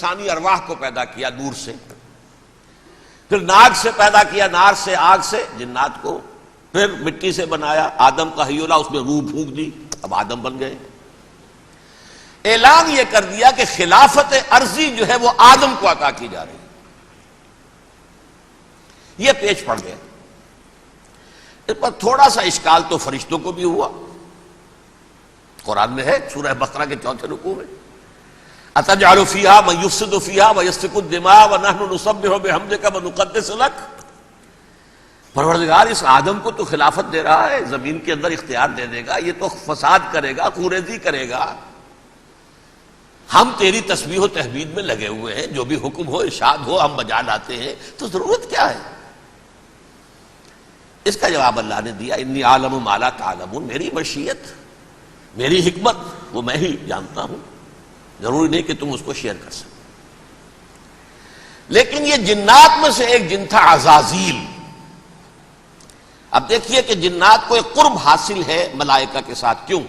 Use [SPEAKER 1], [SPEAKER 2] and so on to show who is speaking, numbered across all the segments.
[SPEAKER 1] انسانی ارواح کو پیدا کیا نور سے، پھر ناگ سے پیدا کیا، نار سے، آگ سے جنات کو، پھر مٹی سے بنایا، آدم کا حیولہ، اس میں روح پھونک دی، اب آدم بن گئے۔ اعلان یہ کر دیا کہ خلافت ارضی جو ہے وہ آدم کو عطا کی جا رہی ہے۔ یہ پیش پڑ گیا۔ اس پر تھوڑا سا اشکال تو فرشتوں کو بھی ہوا، قرآن میں ہے سورہ بقرہ کے 4 رکوع میں، اتجعل فیہا من یفسد فیہا ویسفک الدماء ونحن نسبح بحمدک ونقدس لک۔ پروردگار اس آدم کو تو خلافت دے رہا ہے، زمین کے اندر اختیار دے دے گا، یہ تو فساد کرے گا، کوریزی کرے گا، ہم تیری تسبیح و تحمید میں لگے ہوئے ہیں، جو بھی حکم ہو ارشاد ہو ہم بجا لاتے ہیں، تو ضرورت کیا ہے؟ اس کا جواب اللہ نے دیا، انی عالم ما لا تعلمون، میری مشیت، میری حکمت وہ میں ہی جانتا ہوں، ضروری نہیں کہ تم اس کو شیئر کر سکو۔ لیکن یہ جنات میں سے ایک جن تھا عزازیل۔ اب دیکھیے کہ جنات کو ایک قرب حاصل ہے ملائکہ کے ساتھ، کیوں؟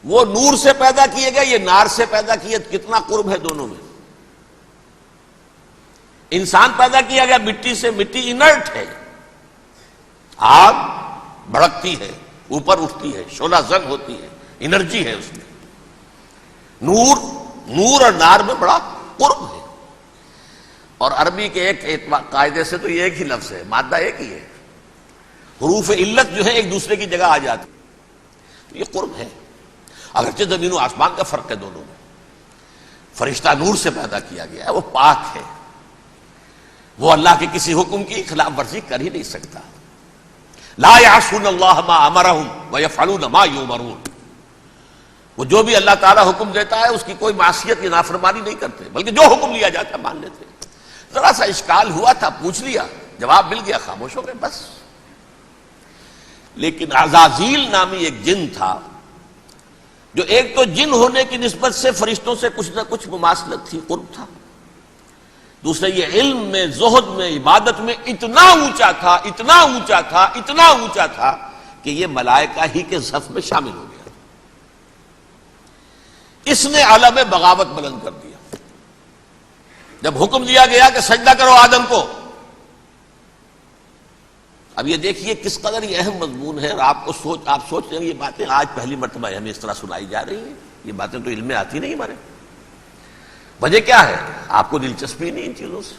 [SPEAKER 1] وہ نور سے پیدا کیے گئے، یہ نار سے پیدا کیے، کتنا قرب ہے دونوں میں۔ انسان پیدا کیا گیا مٹی سے، مٹی انرٹ ہے، آگ بھڑکتی ہے، اوپر اٹھتی ہے، شعلہ زن ہوتی ہے، انرجی ہے اس میں۔ نور اور نار میں بڑا قرب ہے، اور عربی کے ایک قاعدے سے تو یہ ایک ہی لفظ ہے، مادہ ایک ہی ہے، حروف علت جو ہے ایک دوسرے کی جگہ آ جاتی، تو یہ قرب ہے۔ اگرچہ زمین و آسمان کا فرق ہے دونوں میں، فرشتہ نور سے پیدا کیا گیا ہے، وہ پاک ہے، وہ اللہ کے کسی حکم کی خلاف ورزی کر ہی نہیں سکتا۔ لا یعصون اللہ ما امرہم ویفعلون ما یؤمرون، وہ جو بھی اللہ تعالیٰ حکم دیتا ہے اس کی کوئی معصیت یا نافرمانی نہیں کرتے، بلکہ جو حکم لیا جاتا ہے مان لیتے۔ ذرا سا اشکال ہوا تھا، پوچھ لیا، جواب مل گیا، خاموش ہو گئے بس۔ لیکن عزازیل نامی ایک جن تھا، جو ایک تو جن ہونے کی نسبت سے فرشتوں سے کچھ نہ کچھ مماثلت تھی، قرب تھا، دوسرے یہ علم میں، زہد میں، عبادت میں اتنا اونچا تھا، اتنا اونچا تھا، اتنا اونچا تھا کہ یہ ملائکہ ہی کے صف میں شامل ہو گیا۔ اس نے علم بغاوت بلند کر دیا۔ جب حکم دیا گیا کہ سجدہ کرو آدم کو، اب یہ دیکھیے کس قدر یہ اہم مضمون ہے، اور آپ سوچ رہے ہیں یہ باتیں آج پہلی مرتبہ ہمیں اس طرح سنائی جا رہی ہیں، یہ باتیں تو علم میں آتی نہیں ہمارے۔ وجہ کیا ہے؟ آپ کو دلچسپی نہیں ان چیزوں سے۔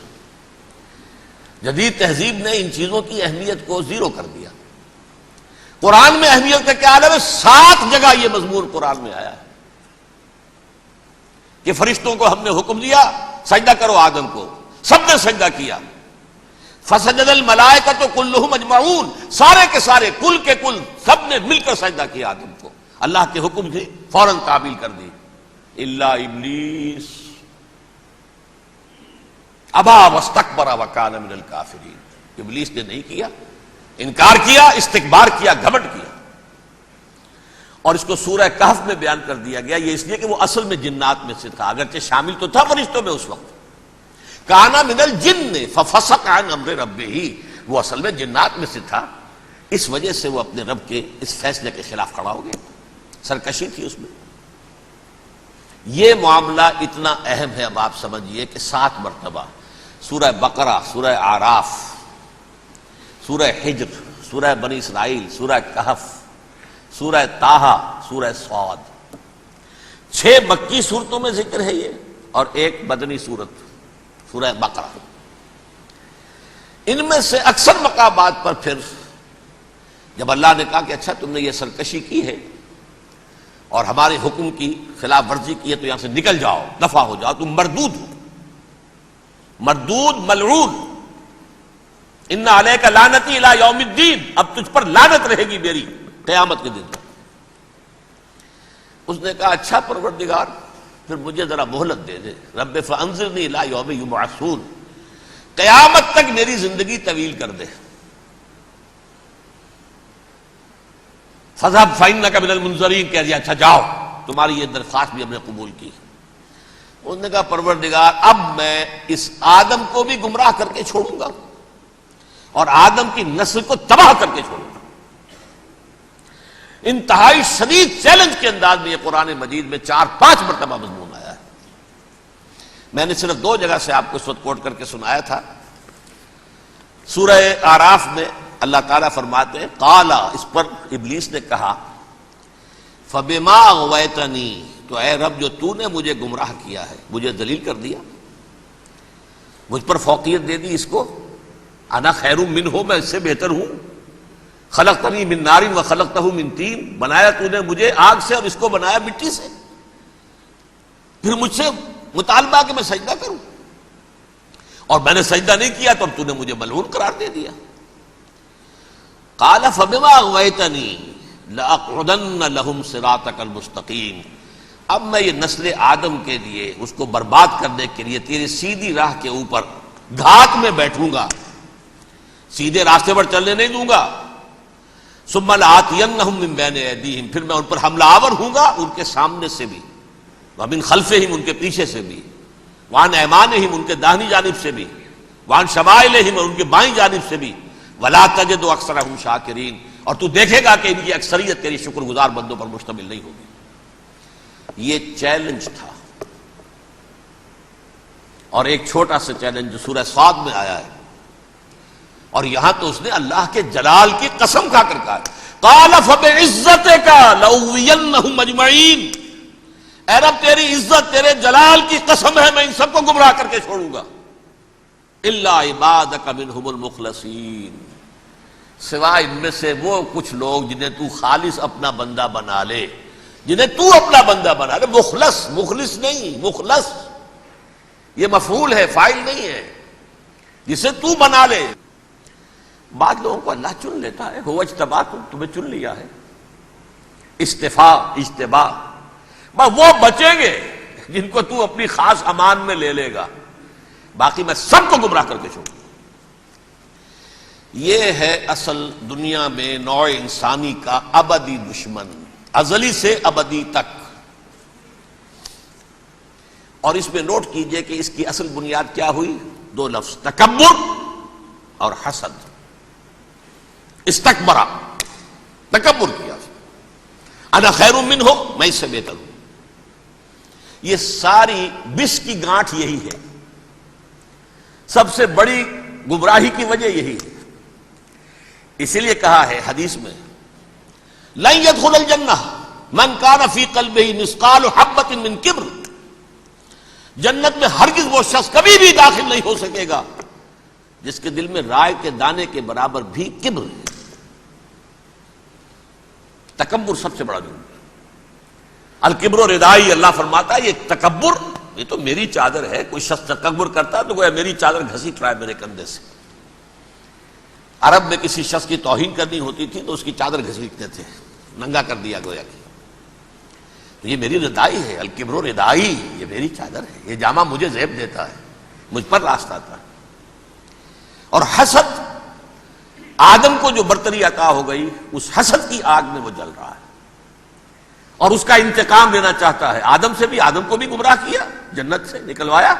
[SPEAKER 1] جدید تہذیب نے ان چیزوں کی اہمیت کو زیرو کر دیا۔ قرآن میں اہمیت کا کیا عالم ہے؟ 7 جگہ یہ مضمون قرآن میں آیا ہے کہ فرشتوں کو ہم نے حکم دیا سجدہ کرو آدم کو، سب نے سجدہ کیا۔ فسجد الملائکۃ کلھم اجمعون، سارے کے سارے، کل کے کل، سب نے مل کر سجدہ کیا آدم کو، اللہ کے حکم سے فوراً تعمیل کر دی، الا ابلیس ابا واستکبر وکان من الکافرین۔ ابلیس نے نہیں کیا، انکار کیا، استکبار کیا، گھمنڈ کیا۔ اور اس کو سورہ کہف میں بیان کر دیا گیا، یہ اس لیے کہ وہ اصل میں جنات میں سے تھا، اگرچہ شامل تو تھا فرشتوں میں اس وقت۔ کانا من الجن ففسق عن امر ربہ، وہ اصل میں جنات میں سے تھا، اس وجہ سے وہ اپنے رب کے اس فیصلے کے خلاف کھڑا ہو گیا، سرکشی تھی اس میں۔ یہ معاملہ اتنا اہم ہے، اب آپ سمجھیے کہ 7 مرتبہ سورہ بقرہ، سورہ اعراف، سورہ حجر، سورہ بنی اسرائیل، سورہ کہف، سورہ طٰہٰ، سورہ صاد، 6 مکی صورتوں میں ذکر ہے یہ، اور ایک مدنی صورت سورہ بقرہ۔ ان میں سے اکثر مقامات پر پھر جب اللہ نے کہا کہ اچھا تم نے یہ سرکشی کی ہے اور ہمارے حکم کی خلاف ورزی کی ہے تو یہاں سے نکل جاؤ، دفع ہو جاؤ، تم مردود ہو، مردود ملعون، ان علیک لعنتی الی یوم الدین، اب تجھ پر لعنت رہے گی میری قیامت کے دن تک۔ اس نے کہا اچھا پروردگار پھر مجھے ذرا مہلت دے دے، رب فانظرنی الی یوم یبعثون، قیامت تک میری زندگی طویل کر دے۔ فاذهب فانک من المنظرین، کہہ دیا اچھا جاؤ، تمہاری یہ درخواست بھی ہم نے قبول کی۔ اس نے کہا پروردگار اب میں اس آدم کو بھی گمراہ کر کے چھوڑوں گا اور آدم کی نسل کو تباہ کر کے چھوڑوں گا۔ انتہائی شدید چیلنج کے انداز میں یہ قرآن مجید میں 4-5 مرتبہ مضمون آیا ہے۔ میں نے صرف 2 جگہ سے آپ کو اس وقت کوٹ کر کے سنایا تھا. سورہ اعراف میں اللہ تعالیٰ فرماتے ہیں قالا، اس پر ابلیس نے کہا فبما اغویتنی، تو اے رب جو تو نے مجھے گمراہ کیا ہے، مجھے ذلیل کر دیا، مجھ پر فوقیت دے دی، اس کو انا خیر منہ، میں اس سے بہتر ہوں، خلقتنی من نار وخلقتہ من طین، بنایا تو نے مجھے آگ سے اور اس کو بنایا مٹی سے، پھر مجھ سے مطالبہ کہ میں سجدہ کروں، اور میں نے سجدہ نہیں کیا تو اب تو نے مجھے ملعون قرار دے دیا. قال فبما اغویتنی لأقعدن لهم صراطک المستقیم، اب میں یہ نسل آدم کے لیے، اس کو برباد کرنے کے لیے تیری سیدھی راہ کے اوپر گھات میں بیٹھوں گا، سیدھے راستے پر چلنے نہیں دوں گا. ثم لآتینہم من بین ایدیہم، پھر میں ان پر حملہ آور ہوں گا، ان کے سامنے سے بھی، ومن خلفہم، ان کے پیچھے سے بھی، وعن ایمانہم، ان کے داہنی جانب سے بھی، وعن شمائلہم، اور ان کے بائیں جانب سے بھی، ولا تجد اکثرہم شاکرین، اور تو دیکھے گا کہ ان کی اکثریت تیری شکر گزار بندوں پر مشتمل نہیں ہوگی. یہ چیلنج تھا. اور ایک چھوٹا سا چیلنج جو سورہ صاد میں آیا ہے، اور یہاں تو اس نے اللہ کے جلال کی قسم کھا کر کہا قال فبعزتک لأغوینہم اجمعین، اے رب تیری عزت، تیرے جلال کی قسم ہے میں ان سب کو گمراہ کر کے چھوڑوں گا، الا عبادک منہم المخلصین، سوائے ان میں سے وہ کچھ لوگ جنہیں تو خالص اپنا بندہ بنا لے، جنہیں تو اپنا بندہ بنا لے. مخلص، مخلص نہیں، مخلص یہ مفعول ہے، فاعل نہیں ہے، جسے تو بنا لے. بعض لوگوں کو اللہ چن لیتا ہے، هو اجتباکم، تمہیں چن لیا ہے. استفاء، اجتباء، بس وہ بچیں گے جن کو تو اپنی خاص امان میں لے لے گا، باقی میں سب کو گمراہ کر کے چھوڑوں. یہ ہے اصل دنیا میں نوع انسانی کا ابدی دشمن، ازلی سے ابدی تک. اور اس میں نوٹ کیجئے کہ اس کی اصل بنیاد کیا ہوئی؟ 2 لفظ، تکبر اور حسد. استکبرا، تکبر کیا، انا خیر منہ، میں اس سے بہتر ہوں. یہ ساری بس کی گانٹھ یہی ہے، سب سے بڑی گمراہی کی وجہ یہی ہے. اسی لیے کہا ہے حدیث میں لن يدخل الجنہ من کان فی قلبہ مثقال حبۃ من کبر، جنت میں ہرگز وہ شخص کبھی بھی داخل نہیں ہو سکے گا جس کے دل میں رائے کے دانے کے برابر بھی کبر ہے. تکبر سب سے بڑا جرم ہے. الکبر ردائی، اللہ فرماتا ہے یہ تکبر، یہ تو میری چادر ہے. کوئی شخص تکبر کرتا ہے تو گویا میری چادر گھسیٹ رہا ہے میرے کندھے سے. عرب میں کسی شخص کی توہین کرنی ہوتی تھی تو اس کی چادر گھسیٹتے تھے، ننگا کر دیا گویا کہ. تو یہ میری ردائی ہے، الکبر ردائی، یہ میری چادر ہے، یہ جامہ مجھے زیب دیتا ہے، مجھ پر راستہ آتا ہے. اور حسد، آدم کو جو برتری عطا ہو گئی، اس حسد کی آگ میں وہ جل رہا ہے اور اس کا انتقام لینا چاہتا ہے. آدم سے بھی، آدم کو بھی گمراہ کیا، جنت سے نکلوایا.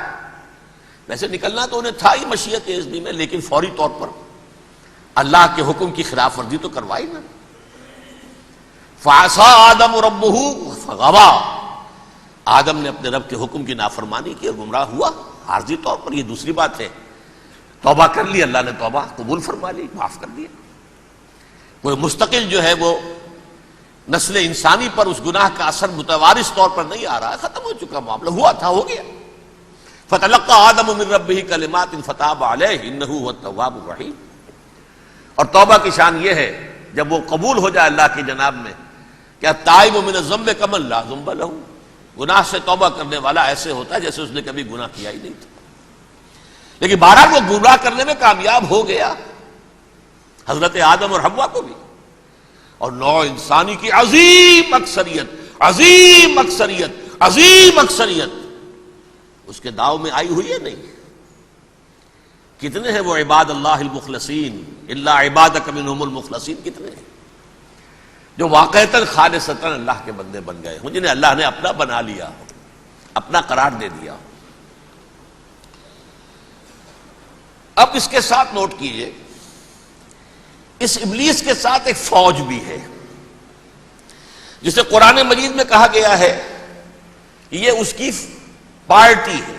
[SPEAKER 1] ویسے نکلنا تو انہیں تھا ہی مشیت اذنی میں، لیکن فوری طور پر اللہ کے حکم کی خلاف ورزی تو کروائی نا. فعصى آدم ربہ فغوى، آدم نے اپنے رب کے حکم کی نافرمانی کی اور گمراہ ہوا عارضی طور پر. یہ دوسری بات ہے، توبہ کر لی، اللہ نے توبہ قبول فرما لی، معاف کر دیا. کوئی مستقل جو ہے وہ نسل انسانی پر اس گناہ کا اثر متوارث طور پر نہیں آ رہا ہے، ختم ہو چکا معاملہ، ہوا تھا ہو گیا. فتلقى آدم من ربہ کلمات فتاب علیہ انہ هو التواب الرحیم. اور توبہ کی شان یہ ہے جب وہ قبول ہو جائے اللہ کی جناب میں، کیا تائب من الذنب کمن لا ذنب لہ، گناہ سے توبہ کرنے والا ایسے ہوتا ہے جیسے اس نے کبھی گناہ کیا ہی نہیں تھا. لیکن بہرحال وہ گمراہ کرنے میں کامیاب ہو گیا، حضرت آدم اور حوا کو بھی. اور نوع انسانی کی عظیم اکثریت، عظیم اکثریت، عظیم اکثریت اس کے داؤ میں آئی ہوئی ہے. نہیں، کتنے ہیں وہ عباد اللہ المخلصین، الا عبادک منہم المخلصین، کتنے ہیں جو واقعتاً خالصتاً اللہ کے بندے بن گئے ہوں، جنہیں اللہ نے اپنا بنا لیا، اپنا قرار دے دیا. اب اس کے ساتھ نوٹ کیجئے، اس ابلیس کے ساتھ ایک فوج بھی ہے جسے قرآن مجید میں کہا گیا ہے یہ اس کی پارٹی ہے.